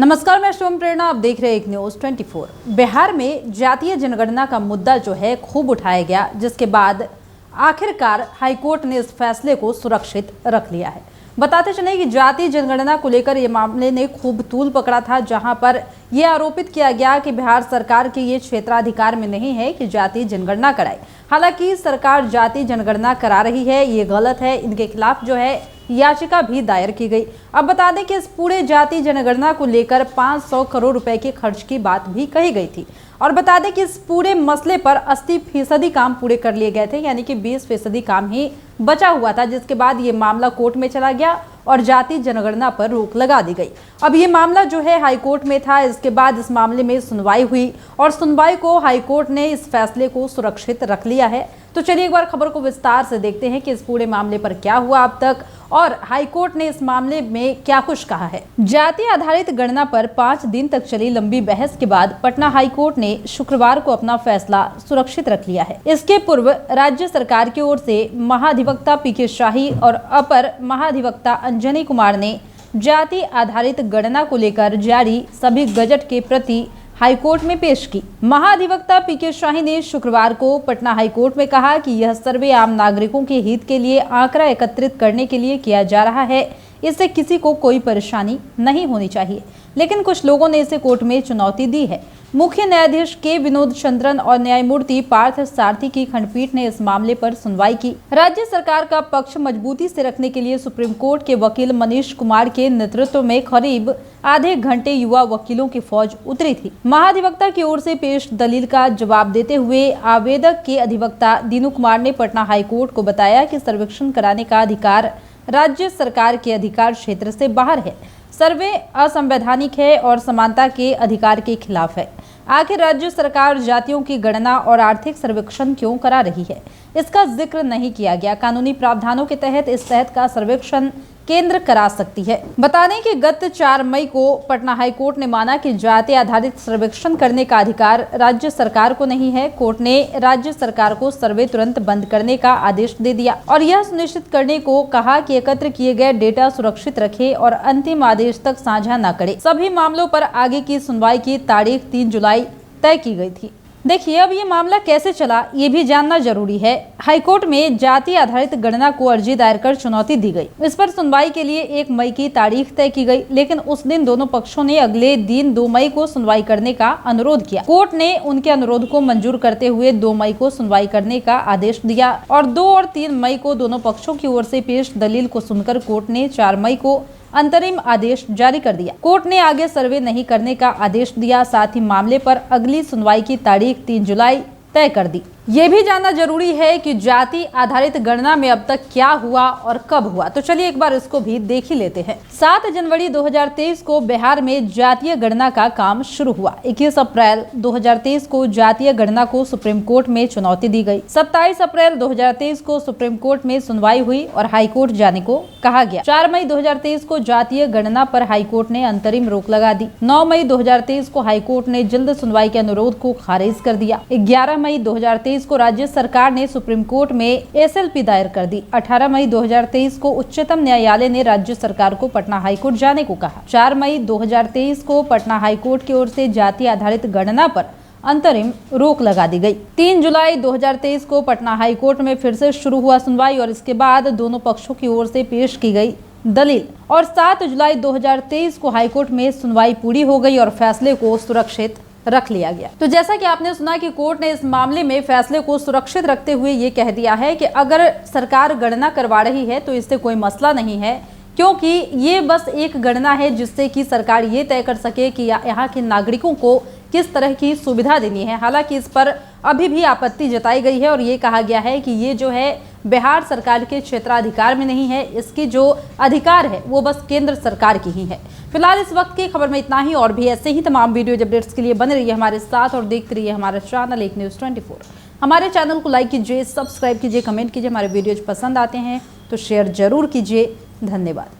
नमस्कार, मैं शिवम प्रेरणा, आप देख रहे हैं एक न्यूज़ 24। बिहार में जातीय जनगणना का मुद्दा जो है खूब उठाया गया, जिसके बाद आखिरकार हाईकोर्ट ने इस फैसले को सुरक्षित रख लिया है। बताते चले कि जातीय जनगणना को लेकर ये मामले ने खूब तूल पकड़ा था, जहां पर यह आरोपित किया गया कि बिहार सरकार के ये क्षेत्राधिकार में नहीं है कि जातीय जनगणना कराए। हालांकि सरकार जातीय जनगणना करा रही है, ये गलत है। इनके खिलाफ जो है याचिका भी दायर की गई। अब बता दें कि इस पूरे जातीय जनगणना को लेकर 500 करोड़ रुपए के खर्च की बात भी कही गई थी। और बता दें कि इस पूरे मसले पर 80% काम पूरे कर लिए गए थे, यानी कि 20% काम ही बचा हुआ था, जिसके बाद ये मामला कोर्ट में चला गया और जातीय जनगणना पर रोक लगा दी गई। अब ये मामला जो है हाईकोर्ट में था। इसके बाद इस मामले में सुनवाई हुई और सुनवाई को हाईकोर्ट ने इस फैसले को सुरक्षित रख लिया है। तो चलिए एक बार खबर को विस्तार से देखते हैं कि इस पूरे मामले पर क्या हुआ अब तक और हाईकोर्ट ने इस मामले में क्या कुछ कहा है। जाति आधारित गणना पर 5 दिन तक चली लंबी बहस के बाद पटना हाईकोर्ट ने शुक्रवार को अपना फैसला सुरक्षित रख लिया है। इसके पूर्व राज्य सरकार की ओर से महाधिवक्ता पीके शाही और अपर महाधिवक्ता अंजनी कुमार ने जाति आधारित गणना को लेकर जारी सभी गजट के प्रति हाईकोर्ट में पेश की। महाधिवक्ता पीके शाही ने शुक्रवार को पटना हाईकोर्ट में कहा कि यह सर्वे आम नागरिकों के हित के लिए आंकड़ा एकत्रित करने के लिए किया जा रहा है। इससे किसी को कोई परेशानी नहीं होनी चाहिए, लेकिन कुछ लोगों ने इसे कोर्ट में चुनौती दी है। मुख्य न्यायाधीश के विनोद चंद्रन और न्यायमूर्ति पार्थ सारथी की खंडपीठ ने इस मामले पर सुनवाई की। राज्य सरकार का पक्ष मजबूती से रखने के लिए सुप्रीम कोर्ट के वकील मनीष कुमार के नेतृत्व में करीब आधे घंटे युवा वकीलों की फौज उतरी थी। महाधिवक्ता की ओर से पेश दलील का जवाब देते हुए आवेदक के अधिवक्ता दीनू कुमार ने पटना हाईकोर्ट को बताया कि सर्वेक्षण कराने का अधिकार राज्य सरकार के अधिकार क्षेत्र से बाहर है। सर्वे असंवैधानिक है और समानता के अधिकार के खिलाफ है। आखिर राज्य सरकार जातियों की गणना और आर्थिक सर्वेक्षण क्यों करा रही है, इसका जिक्र नहीं किया गया। कानूनी प्रावधानों के तहत इस तहत का सर्वेक्षण केंद्र करा सकती है। बता दें कि गत 4 मई को पटना हाईकोर्ट ने माना कि जाति आधारित सर्वेक्षण करने का अधिकार राज्य सरकार को नहीं है। कोर्ट ने राज्य सरकार को सर्वे तुरंत बंद करने का आदेश दे दिया और यह सुनिश्चित करने को कहा कि एकत्र किए गए डेटा सुरक्षित रखे और अंतिम आदेश तक साझा न करे। सभी मामलों पर आगे की सुनवाई की तारीख 3 जुलाई तय की गई थी। देखिए, अब ये मामला कैसे चला ये भी जानना जरूरी है। हाईकोर्ट में जाति आधारित गणना को अर्जी दायर कर चुनौती दी गई। इस पर सुनवाई के लिए 1 मई की तारीख तय की गई, लेकिन उस दिन दोनों पक्षों ने अगले दिन 2 मई को सुनवाई करने का अनुरोध किया। कोर्ट ने उनके अनुरोध को मंजूर करते हुए 2 मई को सुनवाई करने का आदेश दिया और 2 और 3 मई को दोनों पक्षों की ओर से पेश दलील को सुनकर कोर्ट ने 4 मई को अंतरिम आदेश जारी कर दिया। कोर्ट ने आगे सर्वे नहीं करने का आदेश दिया। साथ ही मामले पर अगली सुनवाई की तारीख 3 जुलाई तय कर दी। ये भी जानना जरूरी है कि जाति आधारित गणना में अब तक क्या हुआ और कब हुआ, तो चलिए एक बार इसको भी देख ही लेते हैं। 7 जनवरी 2023 को बिहार में जातीय गणना का काम शुरू हुआ। 21 अप्रैल 2023 को जातीय गणना को सुप्रीम कोर्ट में चुनौती दी गई। 27 अप्रैल 2023 को सुप्रीम कोर्ट में सुनवाई हुई और हाईकोर्ट जाने को कहा गया। 4 मई 2023 को जातीय गणना पर हाईकोर्ट ने अंतरिम रोक लगा दी। 9 मई 2023 को हाईकोर्ट ने जल्द सुनवाई के अनुरोध को खारिज कर दिया। 11 मई 2023 को राज्य सरकार ने सुप्रीम कोर्ट में SLP दायर कर दी। 18 मई 2023 को उच्चतम न्यायालय ने राज्य सरकार को पटना हाईकोर्ट जाने को कहा। 4 मई 2023 को पटना हाईकोर्ट की ओर से जाति आधारित गणना पर अंतरिम रोक लगा दी गई। 3 जुलाई 2023 को पटना हाईकोर्ट में फिर से शुरू हुआ सुनवाई और इसके बाद दोनों पक्षों की ओर से पेश की गई दलील और 7 जुलाई 2023 को हाईकोर्ट में सुनवाई पूरी हो गई और फैसले को सुरक्षित रख लिया गया। तो जैसा कि आपने सुना कि कोर्ट ने इस मामले में फैसले को सुरक्षित रखते हुए ये कह दिया है कि अगर सरकार गणना करवा रही है तो इससे कोई मसला नहीं है, क्योंकि ये बस एक गणना है जिससे कि सरकार ये तय कर सके कि यहाँ के नागरिकों को किस तरह की सुविधा देनी है। हालांकि इस पर अभी भी आपत्ति जताई गई है और ये कहा गया है कि ये जो है बिहार सरकार के क्षेत्राधिकार में नहीं है। इसकी जो अधिकार है वो बस केंद्र सरकार की ही है। फिलहाल इस वक्त की खबर में इतना ही, और भी ऐसे ही तमाम वीडियो अपडेट्स के लिए बने रहिए हमारे साथ और देखते रहिए हमारा चैनल एक न्यूज़ 24। हमारे चैनल को लाइक कीजिए, सब्सक्राइब कीजिए, कमेंट कीजिए। हमारे वीडियोज पसंद आते हैं तो शेयर जरूर कीजिए। धन्यवाद।